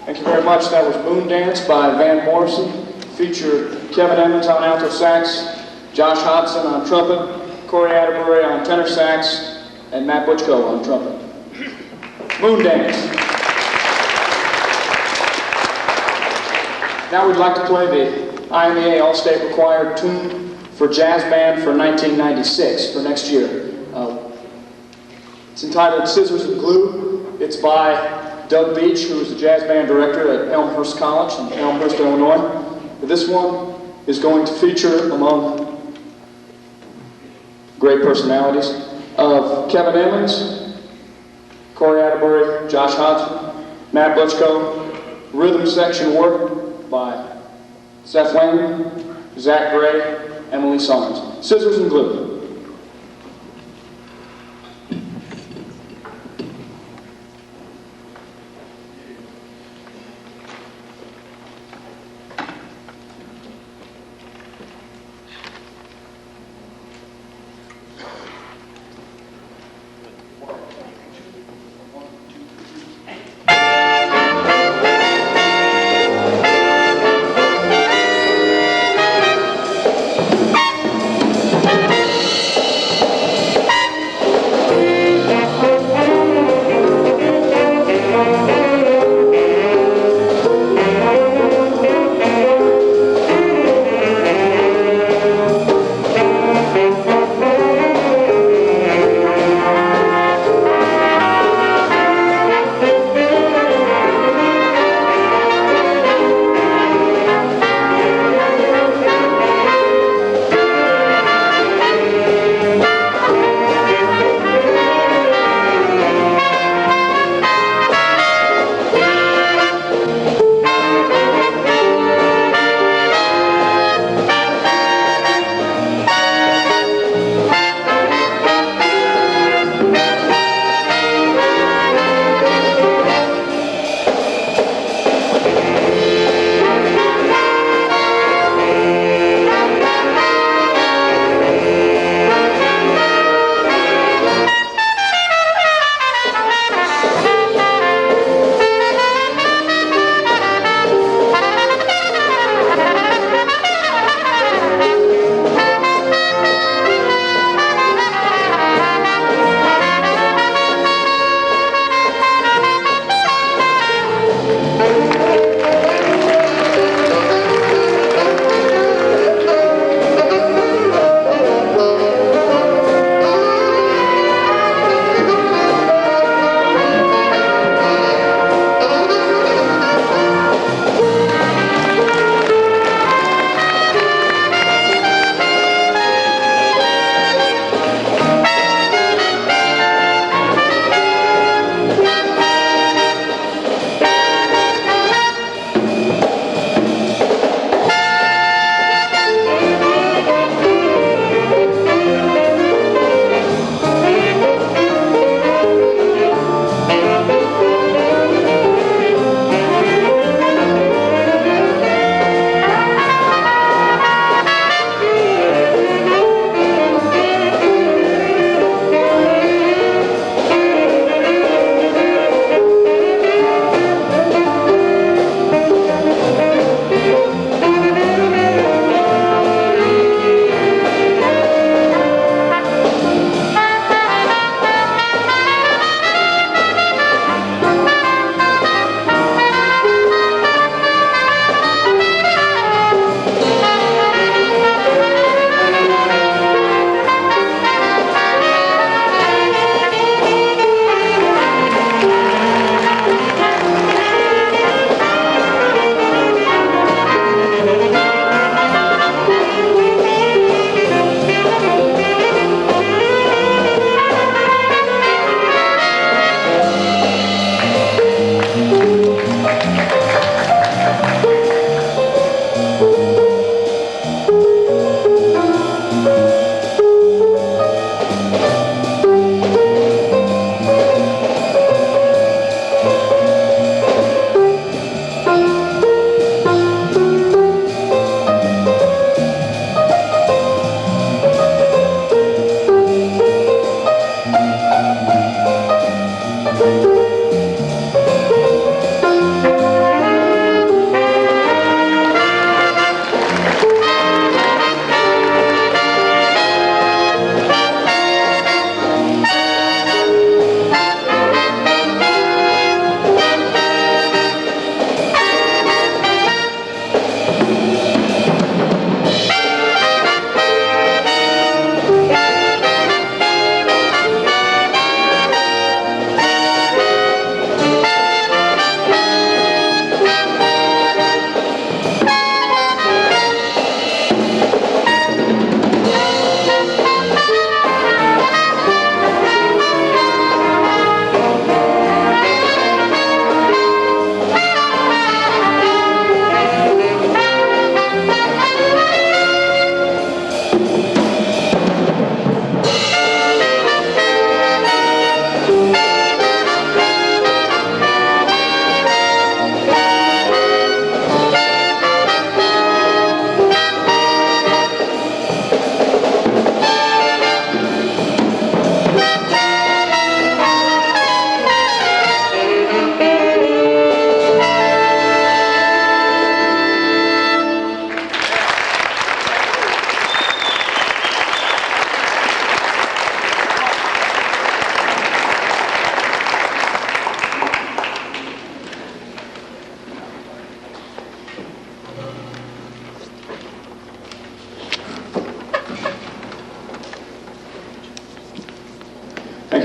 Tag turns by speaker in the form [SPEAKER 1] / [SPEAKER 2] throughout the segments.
[SPEAKER 1] Thank you very much. That was Moon Dance by Van Morrison. Featured Kevin Emmons on alto sax, Josh Hodson on trumpet, Corey Atterbury on tenor sax, and Matt Butchko on trumpet. Moon Dance. Now we'd like to play the IMEA All-State Required Tune for Jazz Band for 1996, for next year. It's entitled Scissors and Glue. It's by Doug Beach, who is the jazz band director at Elmhurst College in Elmhurst, Illinois. This one is going to feature, among great personalities, of Kevin Emmons, Corey Atterbury, Josh Hodson, Matt Butchko, rhythm section work by Seth Langman, Zach Gray, Emily Saunders. Scissors and Glue.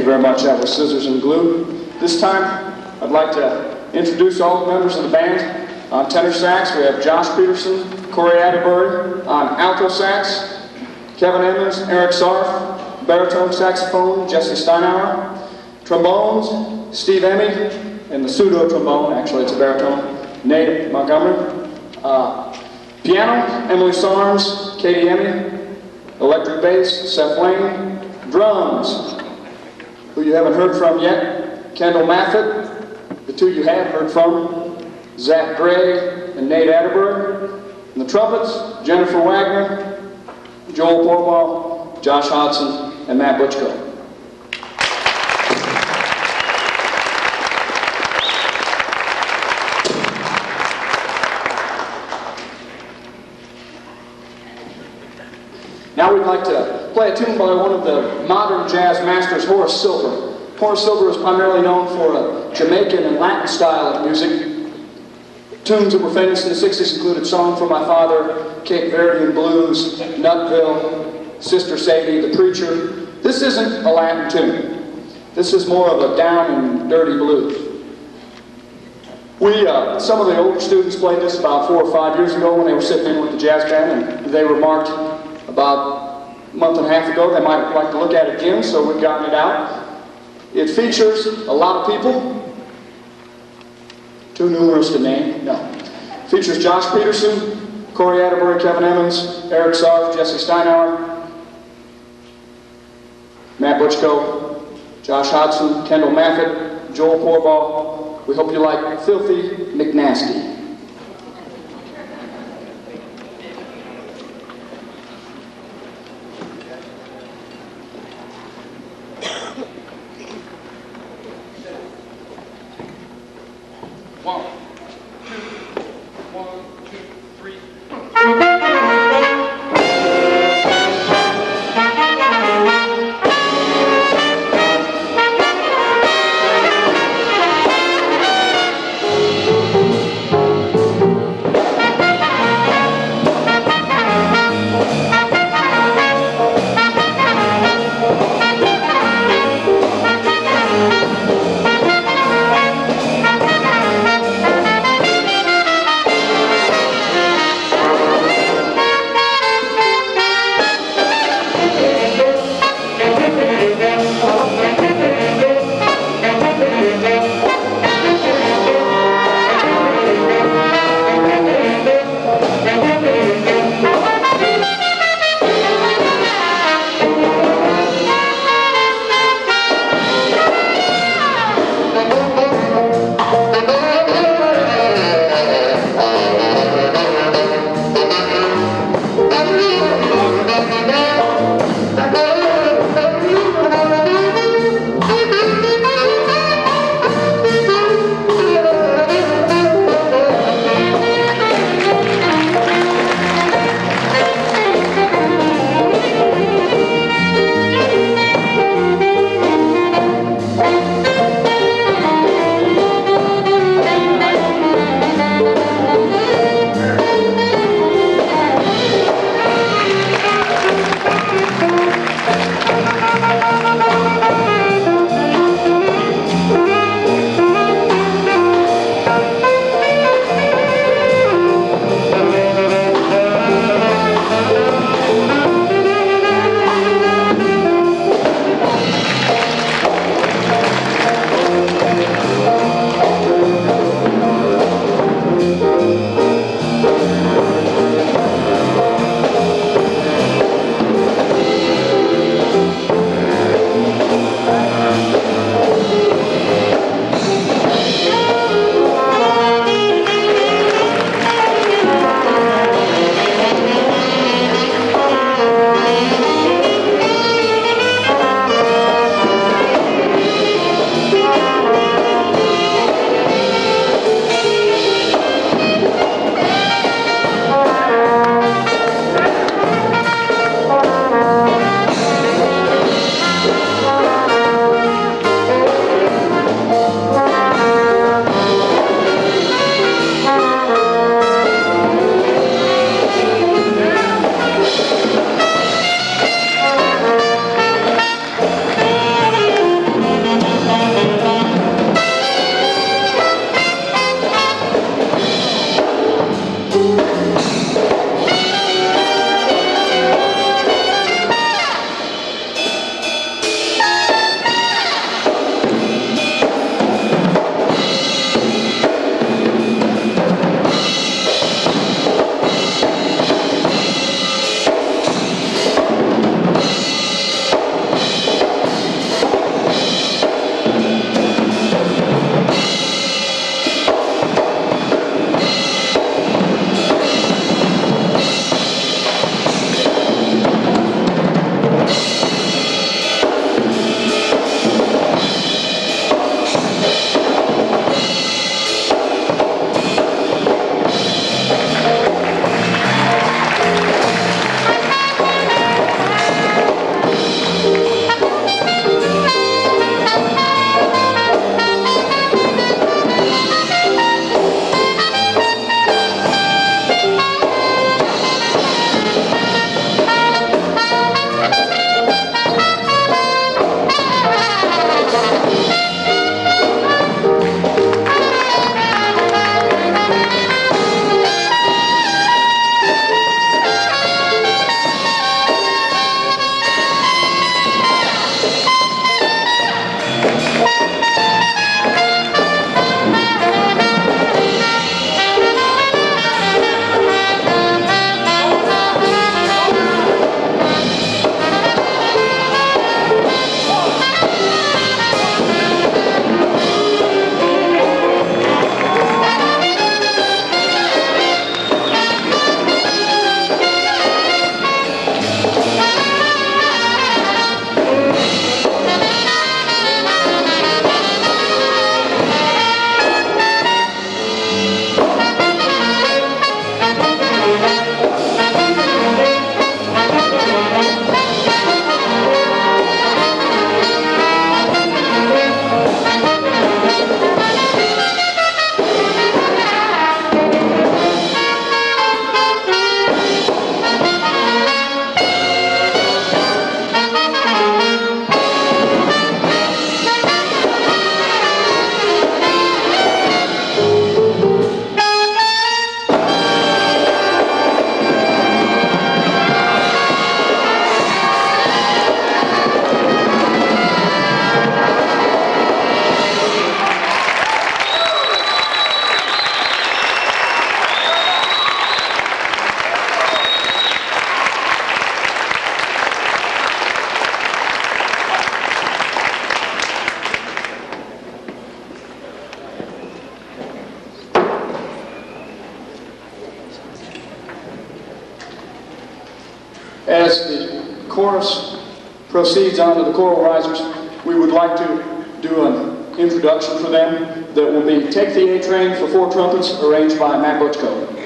[SPEAKER 1] very much. That was Scissors and Glue. This time, I'd like to introduce all the members of the band. On tenor sax, we have Josh Peterson, Corey Atterbury. On alto sax, Kevin Emmons, Eric Sarf. Baritone saxophone, Jesse Steinauer. Trombones, Steve Emmy, and the pseudo-trombone, actually it's a baritone, Nate Montgomery. Piano, Emily Sarms, Katie Emmy. Electric bass, Seth Lane. Drums, who you haven't heard from yet, Kendall Maffett. The two you have heard from, Zach Gray and Nate Atterbury. And the trumpets, Jennifer Wagner, Joel Portwell, Josh Hodson, and Matt Butchko. Now we'd like to play a tune by one of the modern jazz masters, Horace Silver. Horace Silver is primarily known for a Jamaican and Latin style of music. Tunes that were famous in the 60s included Song for My Father, Cape Verdean Blues, Nutville, Sister Sadie, The Preacher. This isn't a Latin tune. This is more of a down and dirty blues. Some of the older students played this about 4 or 5 years ago when they were sitting in with the jazz band, and they remarked about a month and a half ago they might like to look at it again, so we've gotten it out. It features a lot of people. Too numerous to name? No. It features Josh Peterson, Corey Atterbury, Kevin Emmons, Eric Sarf, Jesse Steinauer, Matt Butchko, Josh Hodson, Kendall Maffett, Joel Portwell. We hope you like Filthy McNasty. One, two, three. As the chorus proceeds on to the choral risers, we would like to do an introduction for them that will be Take the A Train for 4 trumpets, arranged by Matt Butchko.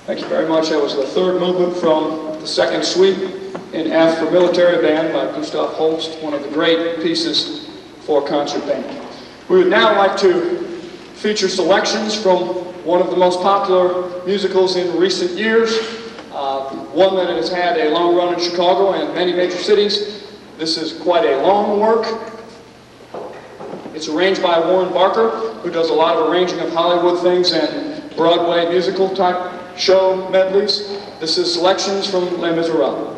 [SPEAKER 1] Thank you very much. That was the third movement from the second suite in F for Military Band by Gustav Holst, one of the great pieces for concert band. We would now like to feature selections from one of the most popular musicals in recent years, one that has had a long run in Chicago and many major cities. This is quite a long work. It's arranged by Warren Barker, who does a lot of arranging of Hollywood things and Broadway musical type show medleys. This is selections from Les Miserables.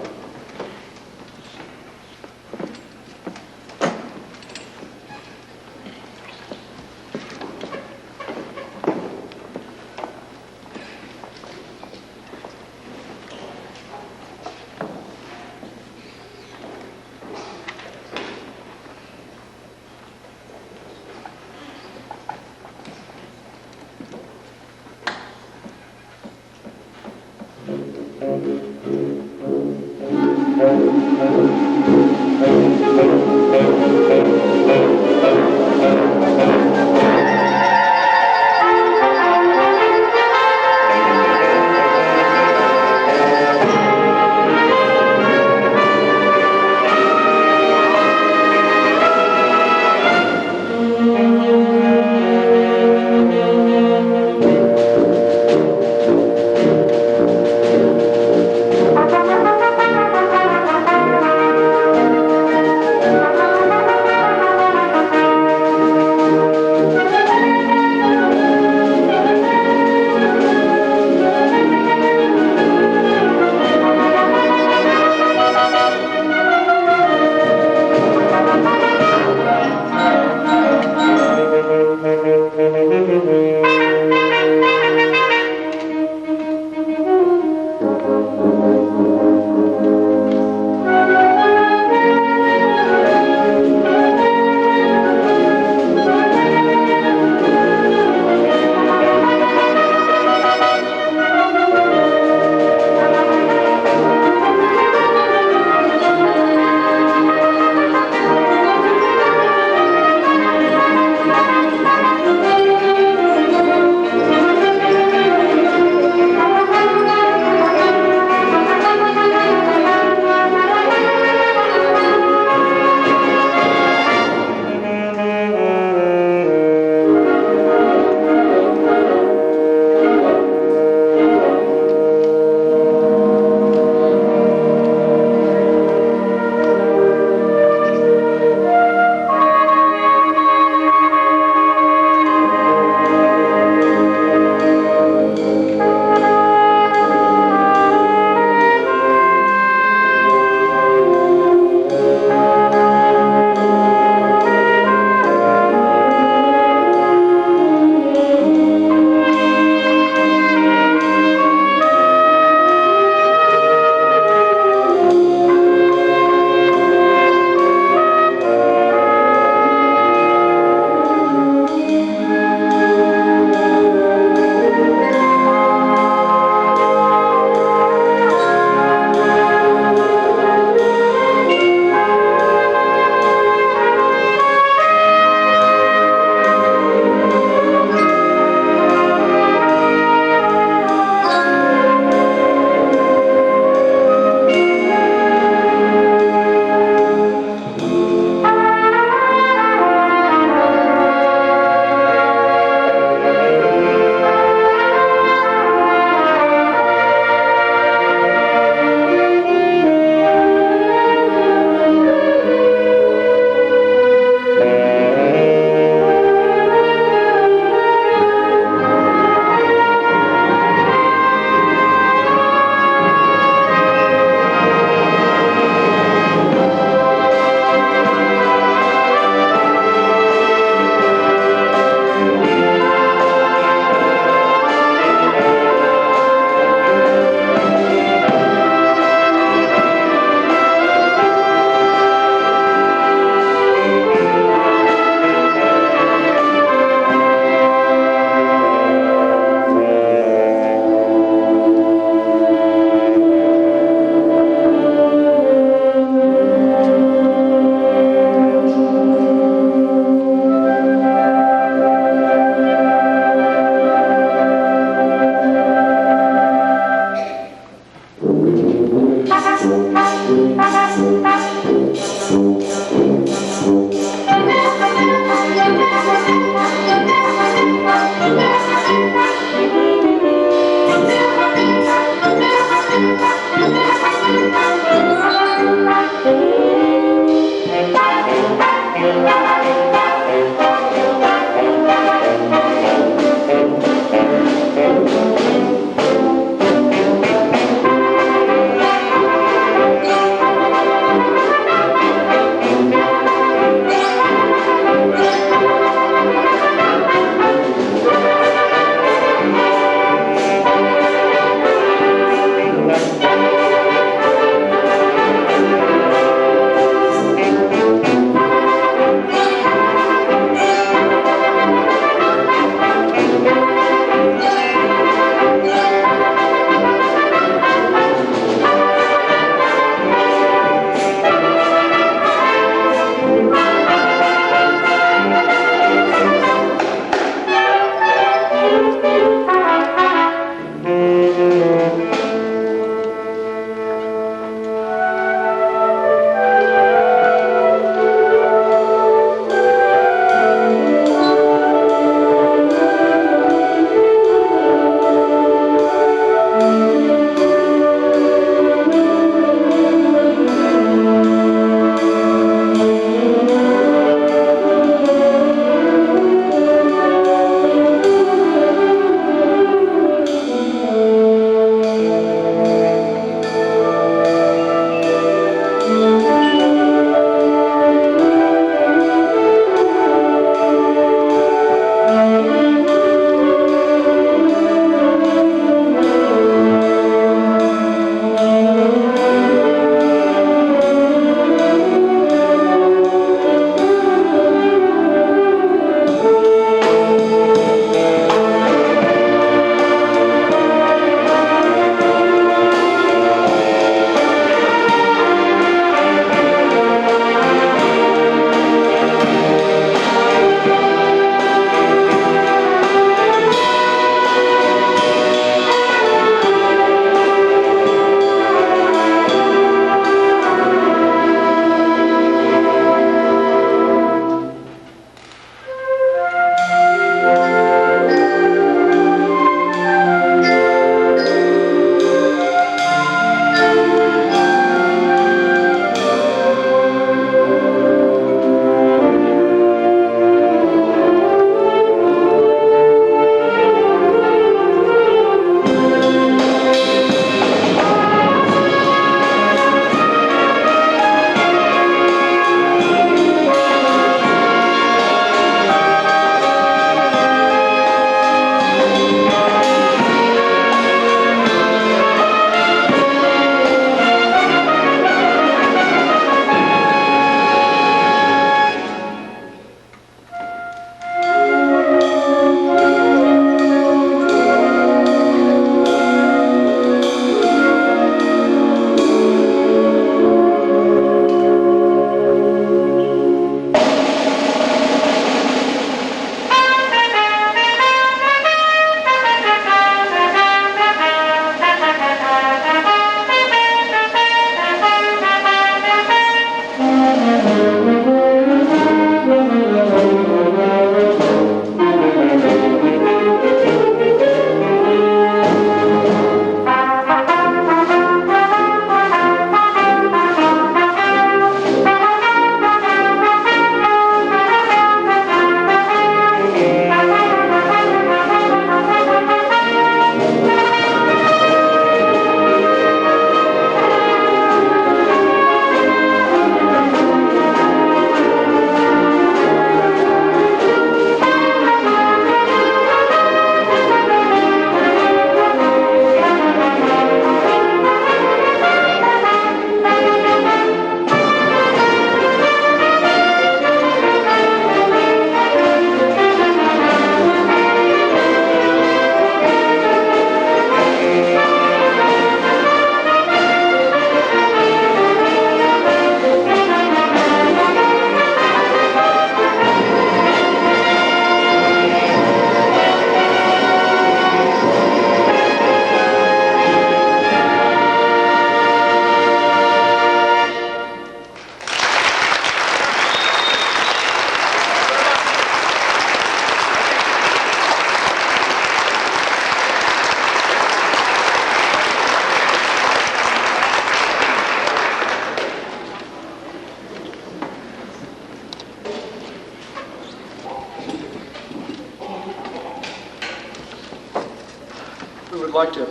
[SPEAKER 1] like to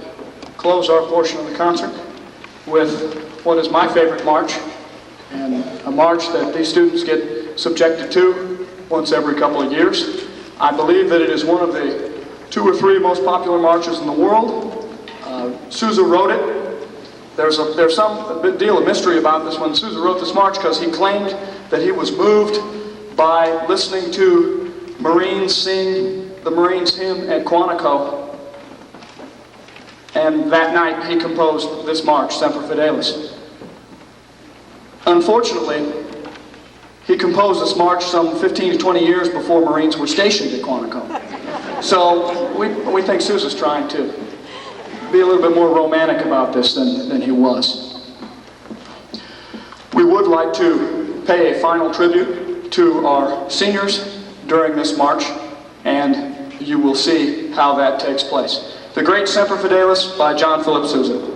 [SPEAKER 1] close our portion of the concert with what is my favorite march, and a march that these students get subjected to once every couple of years. I believe that it is one of the 2 or 3 most popular marches in the world. Sousa wrote it. There's a big deal of mystery about this one. Sousa wrote this march because he claimed that he was moved by listening to Marines sing the Marines hymn at Quantico, and that night he composed this march, Semper Fidelis. Unfortunately, he composed this march some 15 to 20 years before Marines were stationed at Quantico. So we think Sousa's trying to be a little bit more romantic about this than he was. We would like to pay a final tribute to our seniors during this march, and you will see how that takes place. The Great Semper Fidelis by John Philip Sousa.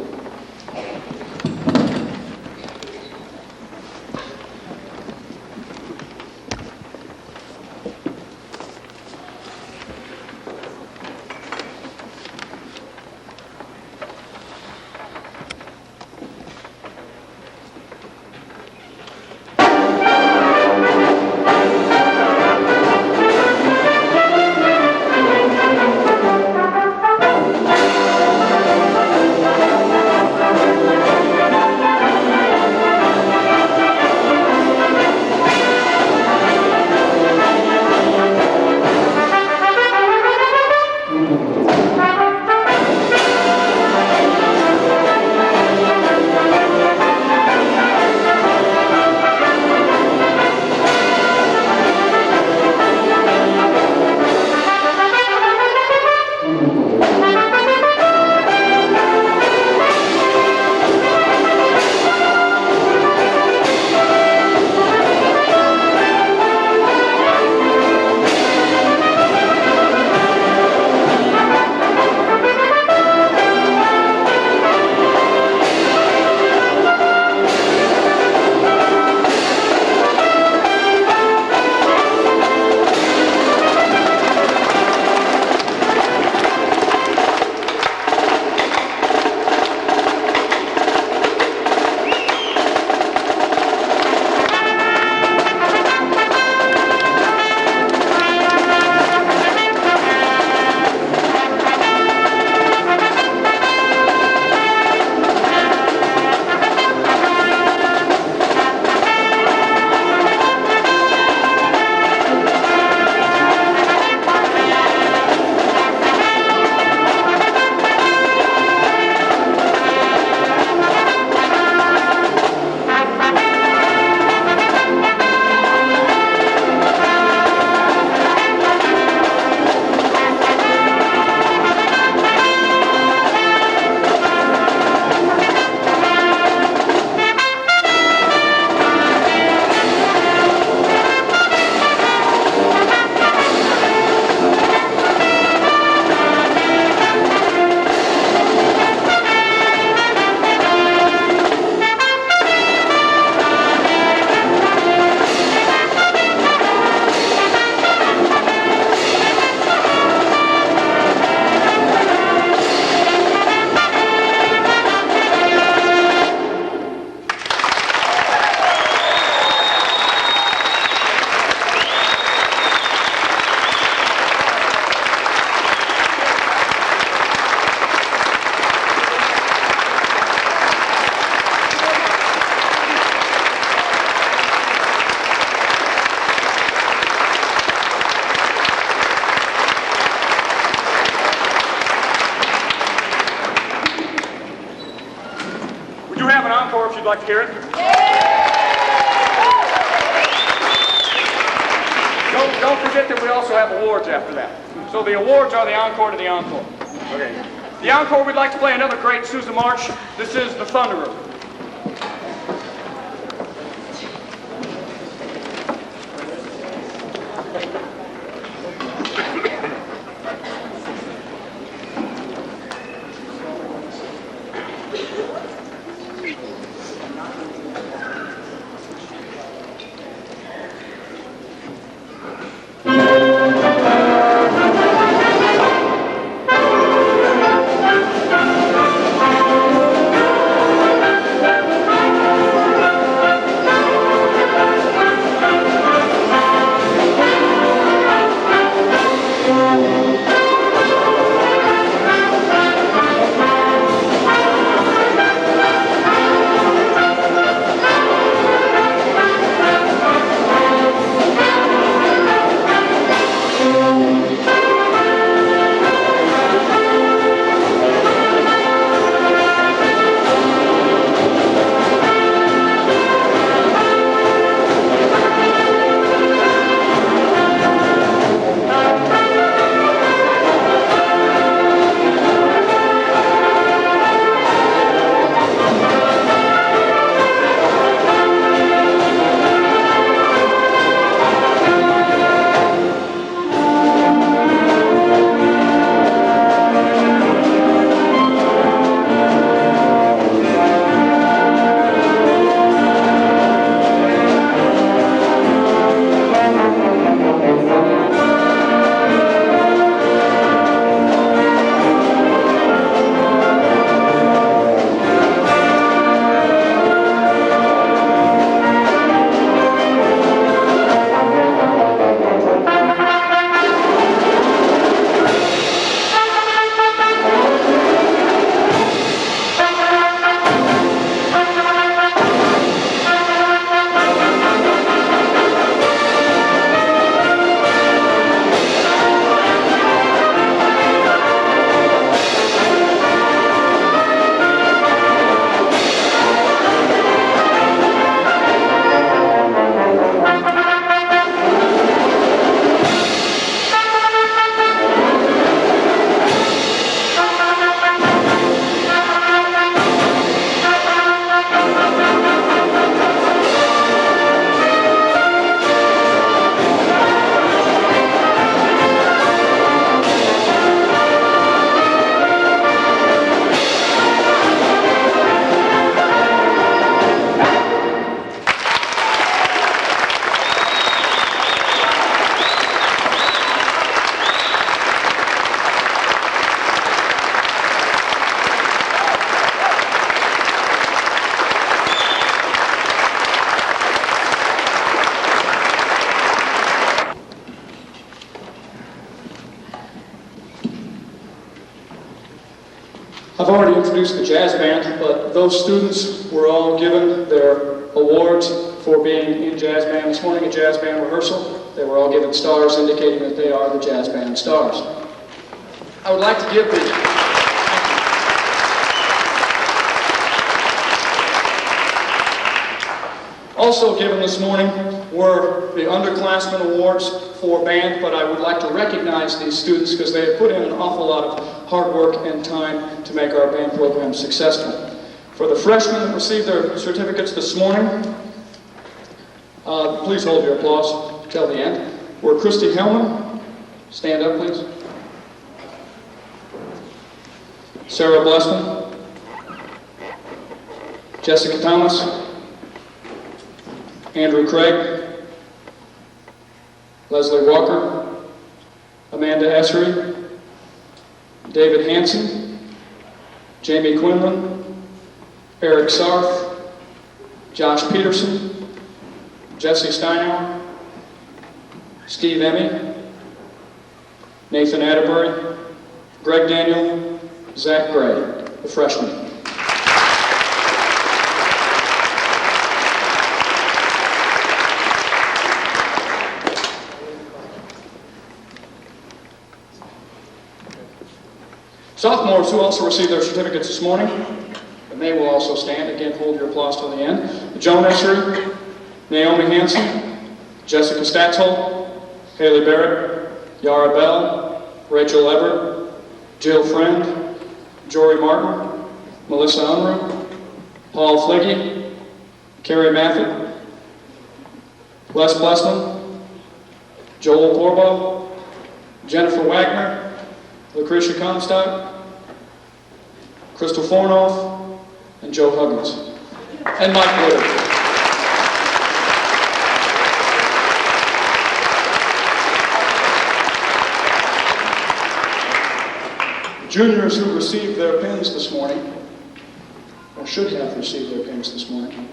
[SPEAKER 2] If you'd like to hear it. Don't forget that we also have awards after that. So the awards are the encore to the encore. Okay. The encore, we'd like to play another great Sousa march. This is the Thunderer.
[SPEAKER 1] I've already introduced the jazz band, but those students were all given their awards for being in jazz band this morning, a jazz band rehearsal. They were all given stars indicating that they are the jazz band stars. I would like to give the also given this morning were the underclassmen awards for band, but I would like to recognize these students because they have put in an awful lot of hard work and time to make our band program successful. For the freshmen that received their certificates this morning, please hold your applause till the end, were Christy Hellman. Stand up, please. Sarah Blessman. Jessica Thomas. Andrew Craig. Leslie Walker. Amanda Essery. David Hansen. Jamie Quinlan. Eric Sarth. Josh Peterson. Jesse Steinauer. Steve Emmy. Nathan Atterbury. Greg Daniel. Zach Gray, the freshman. Sophomores who also received their certificates this morning, and they will also stand. Again, hold your applause till the end. Joan Essery, Naomi Hansen, Jessica Statzholt, Haley Barrett, Yara Bell, Rachel Everett, Jill Friend, Jory Martin, Melissa Unruh, Paul Flegge, Carrie Mathick, Les Plessman, Joel Corbo, Jennifer Wagner, Lucretia Comstock, Crystal Fornoff, and Joe Huggins, and Mike Wood. Juniors who received their pins this morning, or should have received their pins this morning,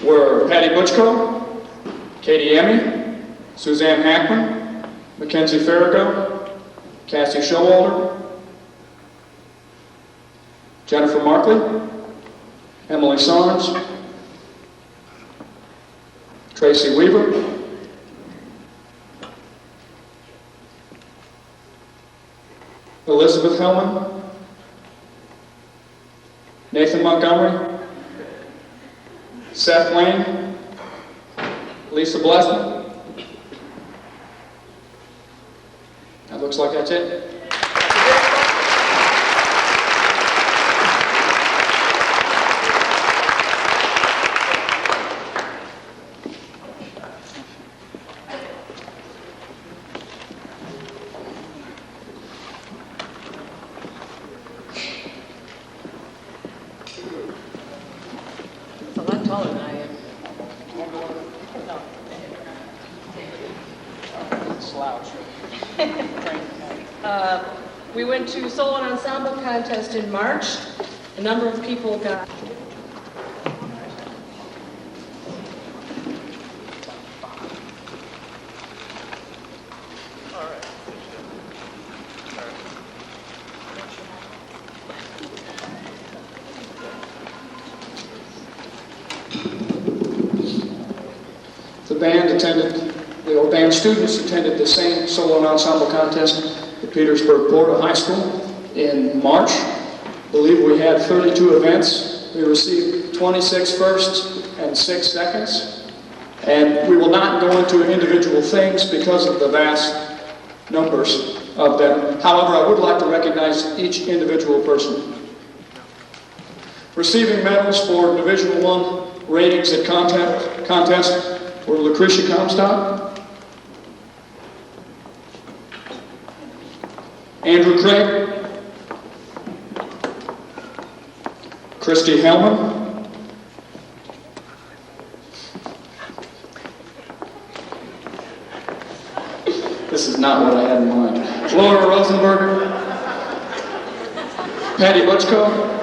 [SPEAKER 1] were Patty Butchko, Katie Emmy, Suzanne Hackman, Mackenzie Farrago, Cassie Showalter, Jennifer Markley, Emily Sarnes, Tracy Weaver, Elizabeth Hellman, Nathan Montgomery, Seth Lane, Lisa Blessman. That looks like that's it.
[SPEAKER 3] Taller than I am.
[SPEAKER 2] Slouch.
[SPEAKER 3] We went to solo and ensemble contest in March. A number of people got.
[SPEAKER 1] The band students attended the same solo and ensemble contest at Petersburg Porta High School in March. I believe we had 32 events. We received 26 firsts and 6 seconds. And we will not go into individual things because of the vast numbers of them. However, I would like to recognize each individual person. Receiving medals for Division I ratings at contest were Lucretia Comstock, Andrew Craig, Christy Hellman, this is not what I had in mind, Laura Rosenberger, Patty Butchko,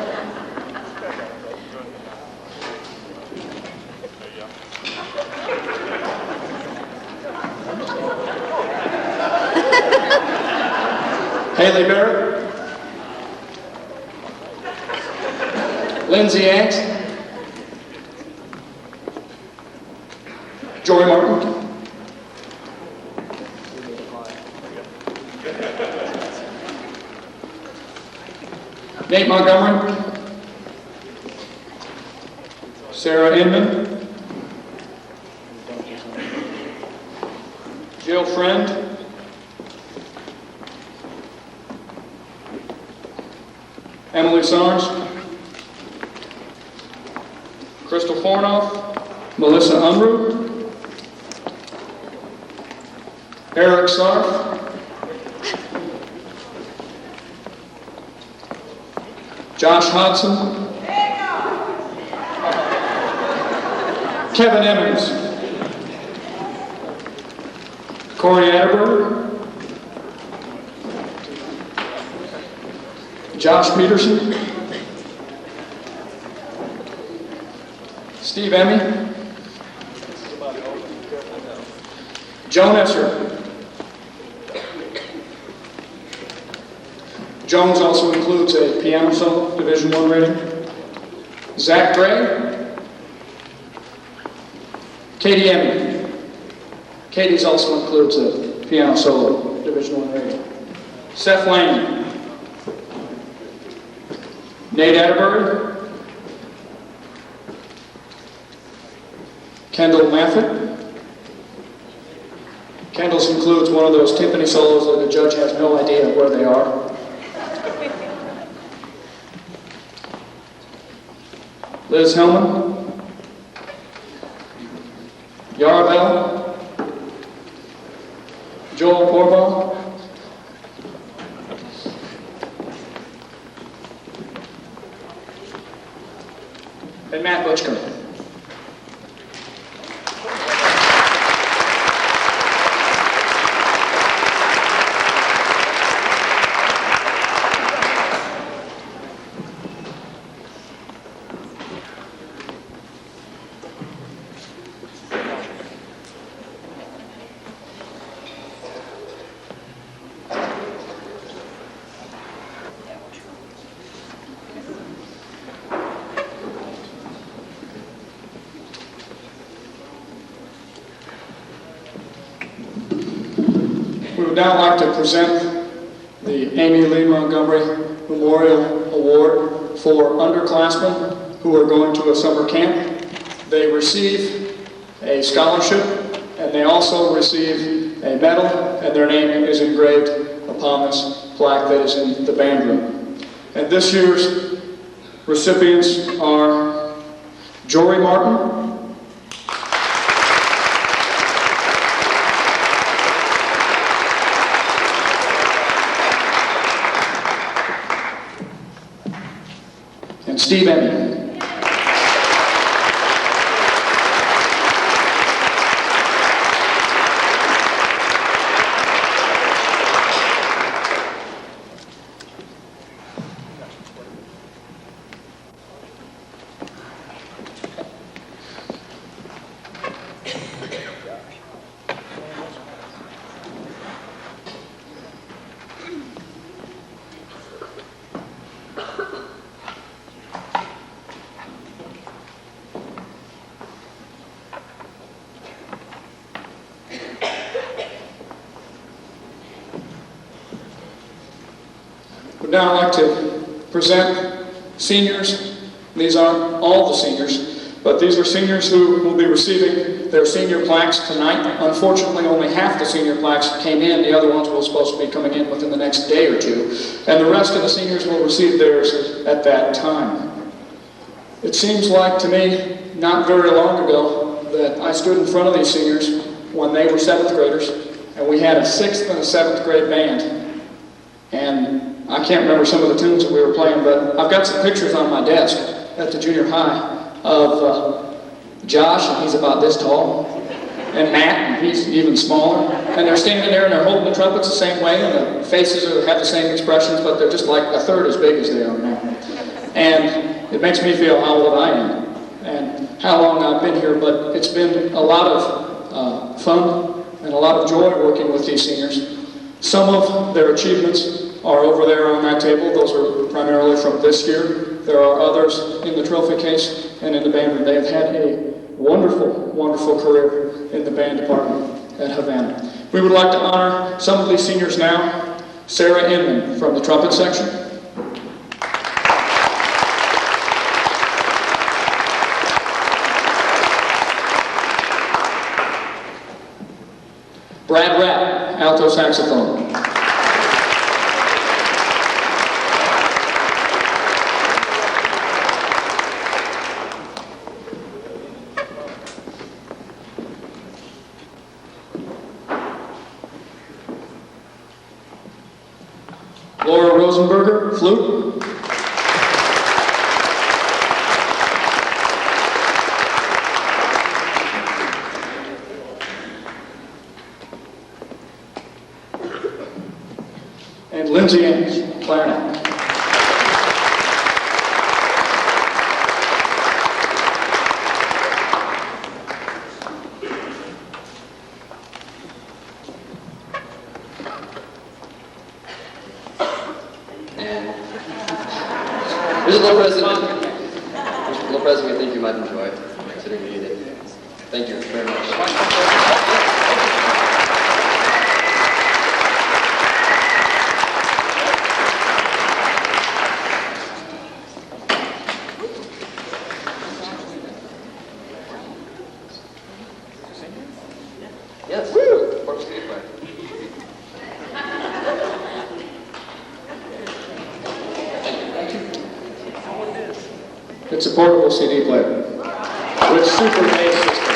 [SPEAKER 1] Haley Barrett, Lindsay Yanks, Jory Martin, Nate Montgomery, Sarah Inman, Jill Friend, Emily Sarnes, Crystal Fornoff, Melissa Unruh, Eric Sarf, Josh Hodson, Kevin Emmons, Corey Atterberg, Josh Peterson, Steve Emmy, Joan Esser. Jones also includes a piano solo, Division I rating. Zach Gray, Katie Emmy. Katie's also includes a piano solo, Division I rating. Seth Lane, Nate Atterbury, Kendall Maffett. Kendall's includes one of those timpani solos that the judge has no idea where they are. Liz Hellman, Yara Bell, Joel Corval, and Matt Butchcombe. We would now like to present the Amy Lee Montgomery Memorial Award for underclassmen who are going to a summer camp. They receive a scholarship and they also receive a medal, and their name is engraved upon this plaque that is in the band room. And this year's recipients are Jory Martin, and Steve Emmy. Would now like to present seniors. These aren't all the seniors, but these are seniors who will be receiving their senior plaques tonight. Unfortunately, only half the senior plaques came in. The other ones were supposed to be coming in within the next day or two. And the rest of the seniors will receive theirs at that time. It seems like to me, not very long ago, that I stood in front of these seniors when they were 7th graders, and we had a 6th and a 7th grade band. And I can't remember some of the tunes that we were playing, but I've got some pictures on my desk at the junior high of Josh, and he's about this tall, and Matt, and he's even smaller. And they're standing there and they're holding the trumpets the same way, and the faces have the same expressions, but they're just like a third as big as they are now. And it makes me feel how old I am and how long I've been here, but it's been a lot of fun and a lot of joy working with these seniors. Some of their achievements are over there on that table. Those are primarily from this year. There are others in the trophy case and in the band room. They have had a wonderful, wonderful career in the band department at Havana. We would like to honor some of these seniors now. Sarah Inman from the trumpet section. Brad Rapp, alto saxophone. Laura Rosenberger, flute. And Lindsay Ames, clarinet.
[SPEAKER 4] There's a little present. There's a little present I think you might enjoy, considering you need it. Thank you very much. Yes. Woo! Corpse Cake Fire.
[SPEAKER 1] It's a portable CD player with super bass system.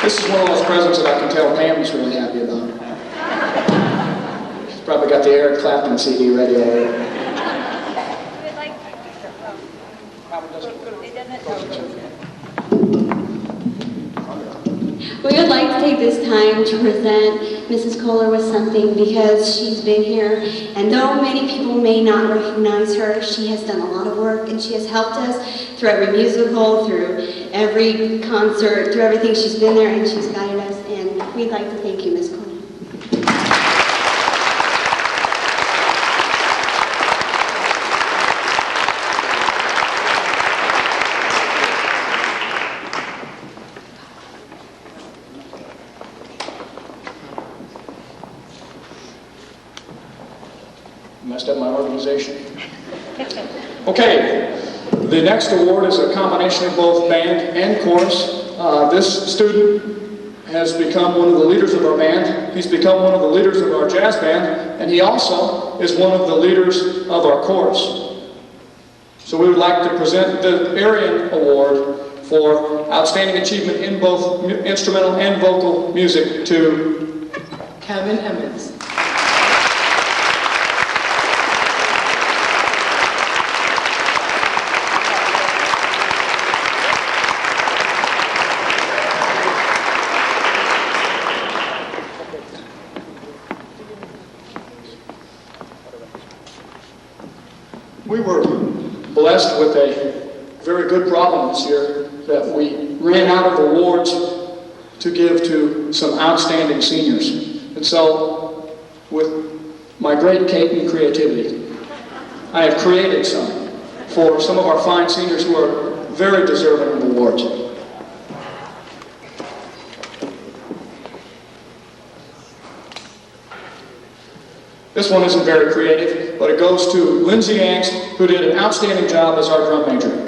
[SPEAKER 1] This is one of those presents that I can tell Pam's really happy about. She's probably got the Eric Clapton CD ready already.
[SPEAKER 5] We would like to take this time to present Mrs. Kohler with something because she's been here, and though many people may not recognize her, she has done a lot of work and she has helped us through every musical, through every concert, through everything. She's been there and she's guided us, and we'd like to thank you, Ms. Kohler.
[SPEAKER 1] Messed up my organization. Okay, the next award is a combination of both band and chorus. This student has become one of the leaders of our band. He's become one of the leaders of our jazz band, and he also is one of the leaders of our chorus. So we would like to present the Arian Award for outstanding achievement in both instrumental and vocal music to
[SPEAKER 3] Kevin Emmons.
[SPEAKER 1] We were blessed with a very good problem this year that we ran out of awards to give to some outstanding seniors. And so, with my great Kate and creativity, I have created some for some of our fine seniors who are very deserving of awards. This one isn't very creative, but it goes to Lindsay Angst, who did an outstanding job as our drum major.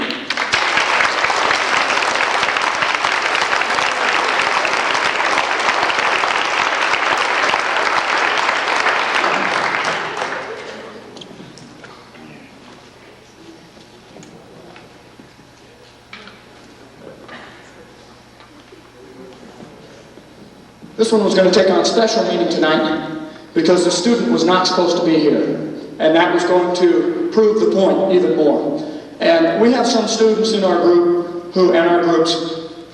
[SPEAKER 1] This one was going to take on special meaning tonight because the student was not supposed to be here, and that was going to prove the point even more. And we have some students in our group and our groups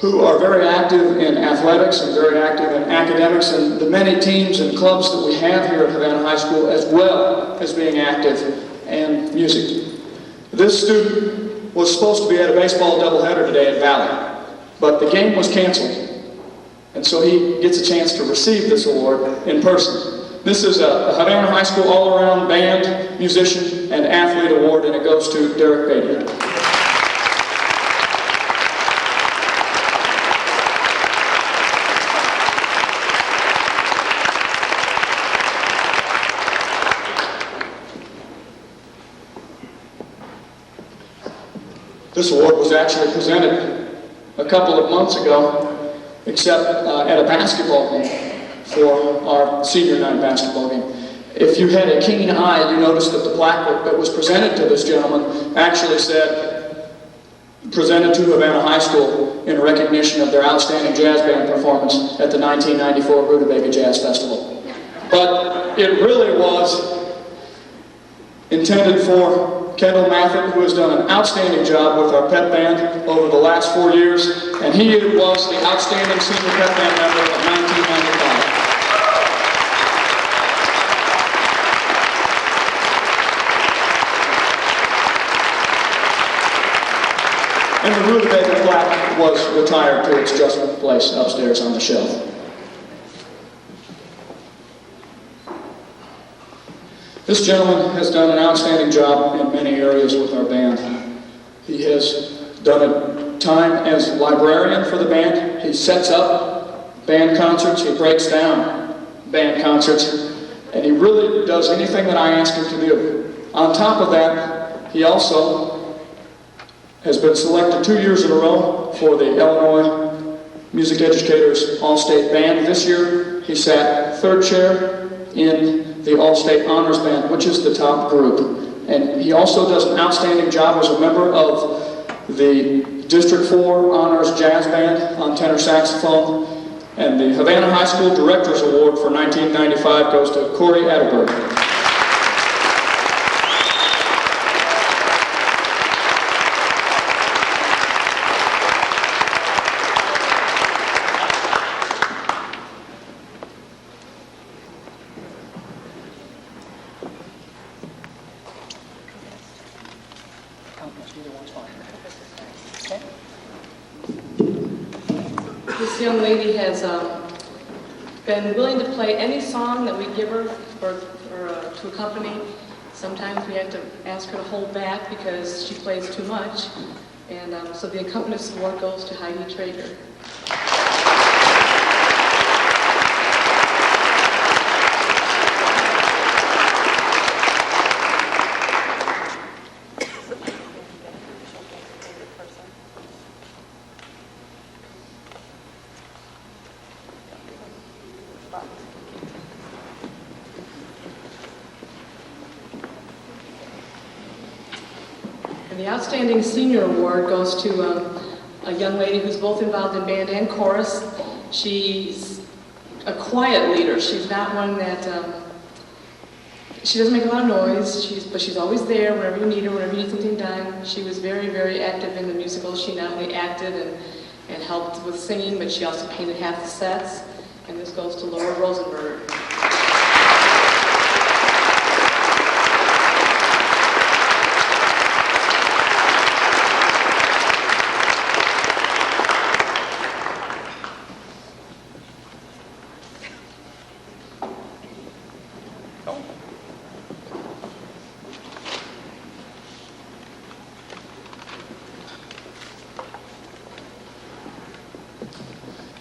[SPEAKER 1] who are very active in athletics and very active in academics and the many teams and clubs that we have here at Havana High School, as well as being active in music. This student was supposed to be at a baseball doubleheader today at Valley, but the game was canceled. And so he gets a chance to receive this award in person. This is a Havana High School all-around band, musician, and athlete award, and it goes to Derek Bader. This award was actually presented a couple of months ago, except at a basketball game for our senior night basketball game. If you had a keen eye, you noticed that the plaque that was presented to this gentleman actually said, presented to Havana High School in recognition of their outstanding jazz band performance at the 1994 Rutabaga Jazz Festival. But it really was intended for Kendall Mathit, who has done an outstanding job with our pep band over the last 4 years, and he was the outstanding senior pep band member of 1995. And the Rutabaga plaque was retired to its just place upstairs on the shelf. This gentleman has done an outstanding job in many areas with our band. He has done a time as librarian for the band. He sets up band concerts, he breaks down band concerts, and he really does anything that I ask him to do. On top of that, he also has been selected 2 years in a row for the Illinois Music Educators All-State Band. This year, he sat third chair in the All-State Honors Band, which is the top group. And he also does an outstanding job as a member of the District 4 Honors Jazz Band on tenor saxophone. And the Havana High School Directors Award for 1995 goes to Corey Atterberg.
[SPEAKER 3] This young lady has been willing to play any song that we give her or to accompany. Sometimes we have to ask her to hold back because she plays too much. And so the accompanist award goes to Heidi Traeger. And the Outstanding Senior Award goes to a young lady who's both involved in band and chorus. She's a quiet leader. She's not one that, she doesn't make a lot of noise, but she's always there whenever you need her, whenever you need something done. She was very, very active in the musical. She not only acted and helped with singing, but she also painted half the sets. And this goes to Laura Rosenberg.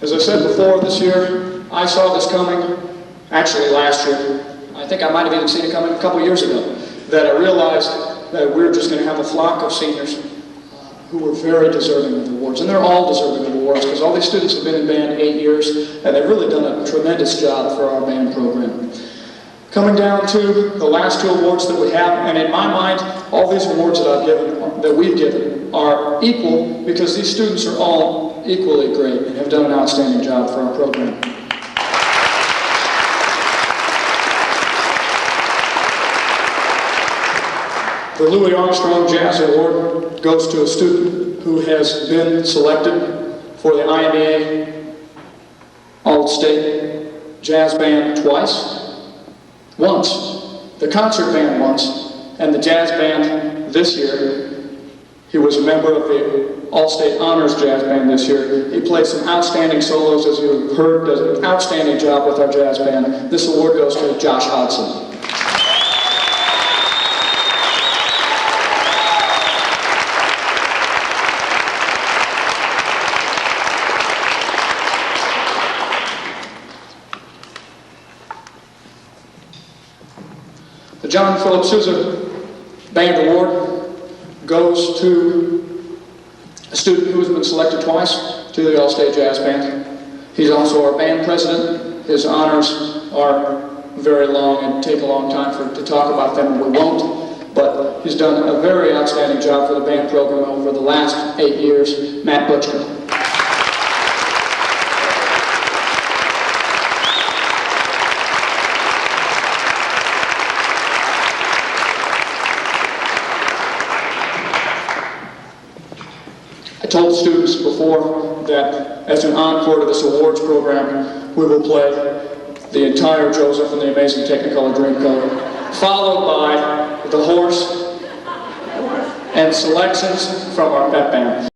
[SPEAKER 1] As I said before, this year, I saw this coming, actually last year. I think I might have even seen it coming a couple years ago, that I realized that we were just going to have a flock of seniors who were very deserving of awards. And they're all deserving of awards because all these students have been in band 8 years, and they've really done a tremendous job for our band program. Coming down to the last 2 awards that we have, and in my mind, all these awards that we've given are equal because these students are all equally great and have done an outstanding job for our program. The Louis Armstrong Jazz Award goes to a student who has been selected for the IMEA All-State Jazz Band once, the concert band once, and the jazz band this year. He was a member of the All-State Honors Jazz Band this year. He played some outstanding solos, as you've heard, does an outstanding job with our jazz band. This award goes to Josh Hodson. The John Philip Sousa Band Award goes to a student who has been selected twice to the All-State Jazz Band. He's also our band president. His honors are very long and take a long time to talk about them, and we won't. But he's done a very outstanding job for the band program over the last 8 years. Matt Butchko. I told students before that as an encore to this awards program, we will play the entire Joseph and the Amazing Technicolor Dreamcoat, followed by the horse and selections from our pep band.